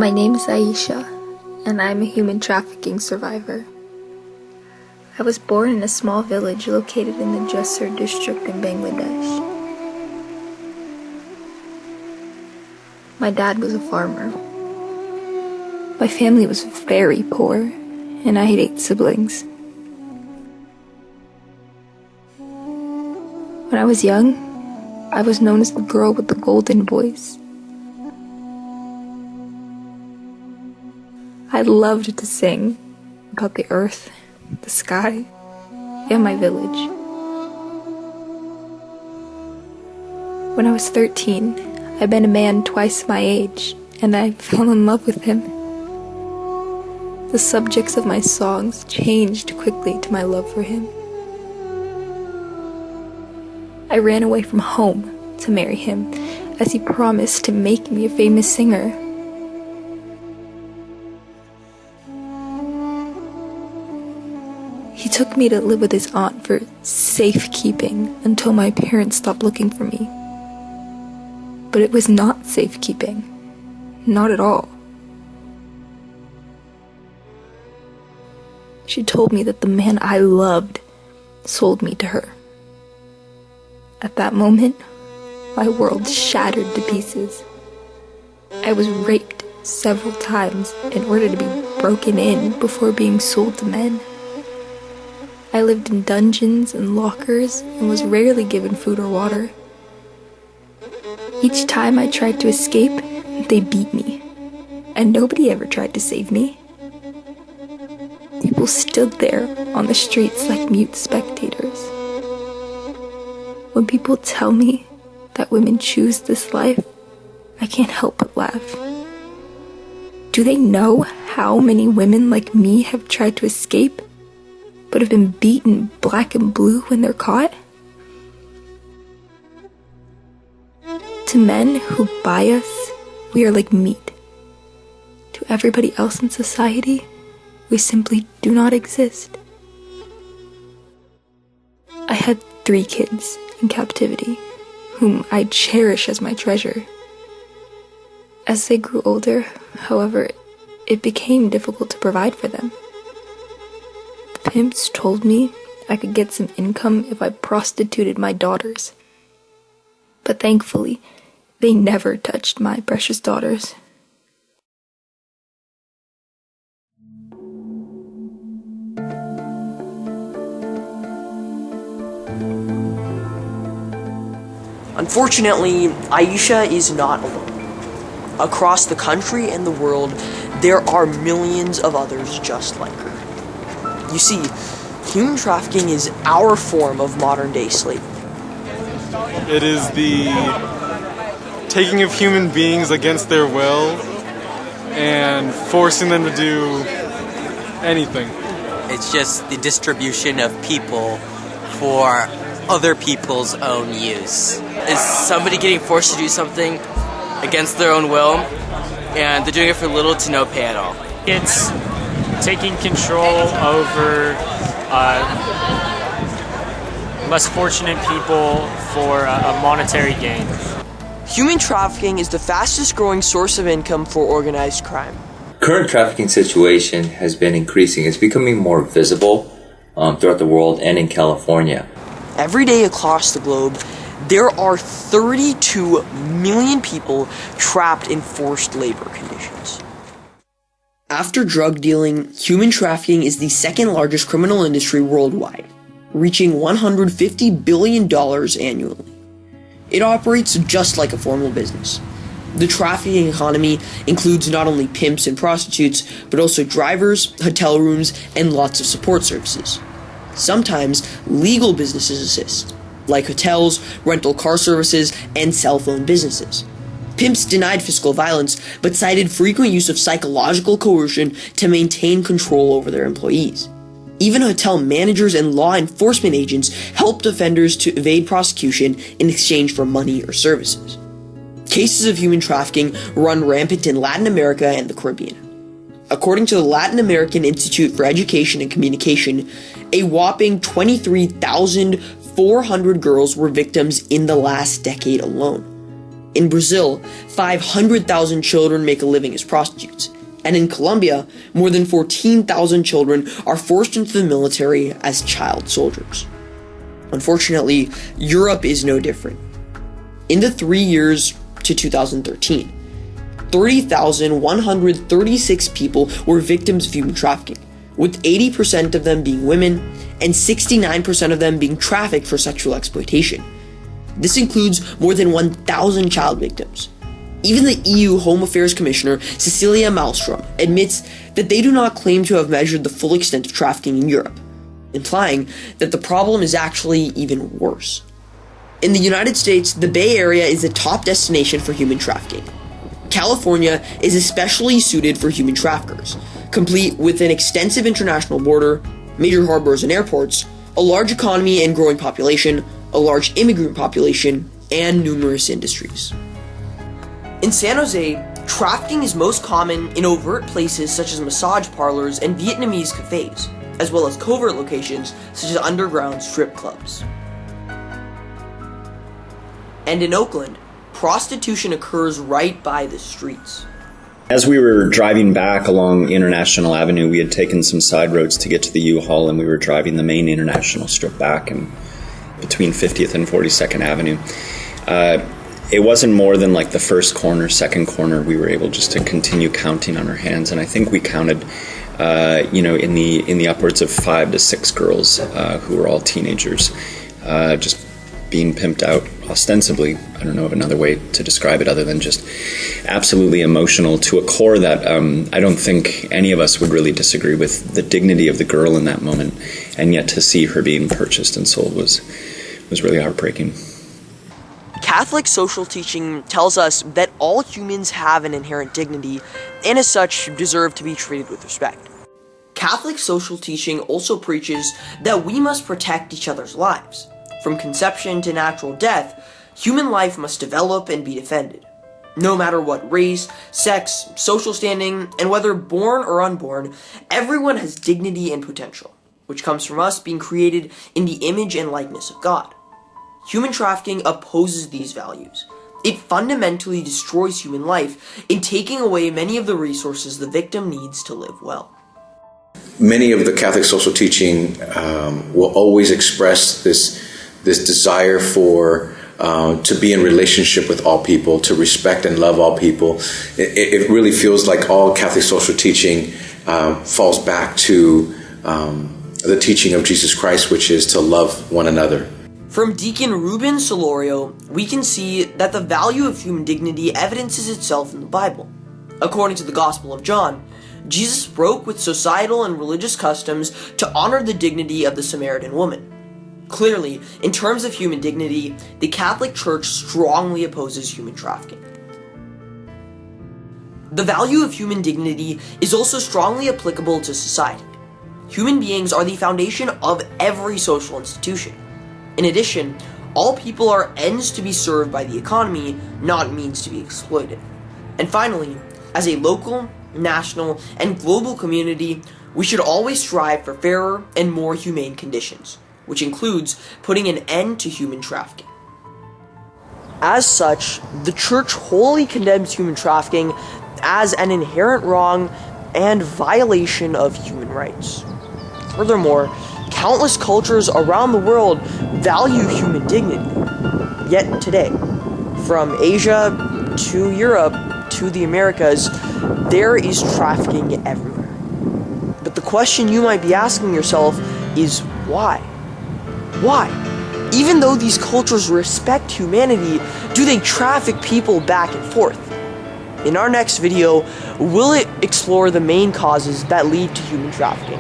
My name is Ayesha, and I'm a human trafficking survivor. I was born in a small village located in the Jessore district in Bangladesh. My dad was a farmer. My family was very poor, and I had 8 siblings. When I was young, I was known as the girl with the golden voice. I loved to sing about the earth, the sky, and my village. When I was 13, I met a man twice my age, and I fell in love with him. The subjects of my songs changed quickly to my love for him. I ran away from home to marry him, as he promised to make me a famous singer. He took me to live with his aunt for safekeeping until my parents stopped looking for me. But it was not safekeeping. Not at all. She told me that the man I loved sold me to her. At that moment, my world shattered to pieces. I was raped several times in order to be broken in before being sold to men. I lived in dungeons and lockers and was rarely given food or water. Each time I tried to escape, they beat me, and nobody ever tried to save me. People stood there on the streets like mute spectators. When people tell me that women choose this life, I can't help but laugh. Do they know how many women like me have tried to escape, but have been beaten black and blue when they're caught? To men who buy us, we are like meat. To everybody else in society, we simply do not exist. I had 3 kids in captivity, whom I cherish as my treasure. As they grew older, however, it became difficult to provide for them. The pimps told me I could get some income if I prostituted my daughters. But thankfully, they never touched my precious daughters. Unfortunately, Ayesha is not alone. Across the country and the world, there are millions of others just like her. You see, human trafficking is our form of modern-day slavery. It is the taking of human beings against their will and forcing them to do anything. It's just the distribution of people for other people's own use. Is somebody getting forced to do something against their own will, and they're doing it for little to no pay at all. It's taking control over less fortunate people for a monetary gain. Human trafficking is the fastest growing source of income for organized crime. Current trafficking situation has been increasing. It's becoming more visible throughout the world and in California. Every day across the globe, there are 32 million people trapped in forced labor conditions. After drug dealing, human trafficking is the second largest criminal industry worldwide, reaching $150 billion annually. It operates just like a formal business. The trafficking economy includes not only pimps and prostitutes, but also drivers, hotel rooms, and lots of support services. Sometimes legal businesses assist, like hotels, rental car services, and cell phone businesses. Pimps denied physical violence, but cited frequent use of psychological coercion to maintain control over their employees. Even hotel managers and law enforcement agents helped offenders to evade prosecution in exchange for money or services. Cases of human trafficking run rampant in Latin America and the Caribbean. According to the Latin American Institute for Education and Communication, a whopping 23,400 girls were victims in the last decade alone. In Brazil, 500,000 children make a living as prostitutes. And in Colombia, more than 14,000 children are forced into the military as child soldiers. Unfortunately, Europe is no different. In the 3 years to 2013, 30,136 people were victims of human trafficking, with 80% of them being women and 69% of them being trafficked for sexual exploitation. This includes more than 1,000 child victims. Even the EU Home Affairs Commissioner, Cecilia Malmström, admits that they do not claim to have measured the full extent of trafficking in Europe, implying that the problem is actually even worse. In the United States, the Bay Area is the top destination for human trafficking. California is especially suited for human traffickers, complete with an extensive international border, major harbors and airports, a large economy and growing population, a large immigrant population, and numerous industries. In San Jose, trafficking is most common in overt places such as massage parlors and Vietnamese cafes, as well as covert locations such as underground strip clubs. And in Oakland, prostitution occurs right by the streets. As we were driving back along International Avenue, we had taken some side roads to get to the U-Haul, and we were driving the main International Strip back and between 50th and 42nd Avenue. It wasn't more than like the first corner, second corner, we were able just to continue counting on our hands, and I think we counted, in the upwards of 5 to 6 girls who were all teenagers, just being pimped out ostensibly. I don't know of another way to describe it other than just absolutely emotional to a core that I don't think any of us would really disagree with the dignity of the girl in that moment, and yet to see her being purchased and sold was really heartbreaking. Catholic social teaching tells us that all humans have an inherent dignity and as such deserve to be treated with respect. Catholic social teaching also preaches that we must protect each other's lives. From conception to natural death, human life must develop and be defended. No matter what race, sex, social standing, and whether born or unborn, everyone has dignity and potential, which comes from us being created in the image and likeness of God. Human trafficking opposes these values. It fundamentally destroys human life in taking away many of the resources the victim needs to live well. Many of the Catholic social teaching will always express this desire for to be in relationship with all people, to respect and love all people. It really feels like all Catholic social teaching falls back to the teaching of Jesus Christ, which is to love one another. From Deacon Ruben Solorio, we can see that the value of human dignity evidences itself in the Bible. According to the Gospel of John, Jesus broke with societal and religious customs to honor the dignity of the Samaritan woman. Clearly, in terms of human dignity, the Catholic Church strongly opposes human trafficking. The value of human dignity is also strongly applicable to society. Human beings are the foundation of every social institution. In addition, all people are ends to be served by the economy, not means to be exploited. And finally, as a local, national, and global community, we should always strive for fairer and more humane conditions, which includes putting an end to human trafficking. As such, the Church wholly condemns human trafficking as an inherent wrong and violation of human rights. Furthermore, countless cultures around the world value human dignity. Yet today, from Asia to Europe to the Americas, there is trafficking everywhere. But the question you might be asking yourself is why? Why? Even though these cultures respect humanity, do they traffic people back and forth? In our next video, we'll explore the main causes that lead to human trafficking.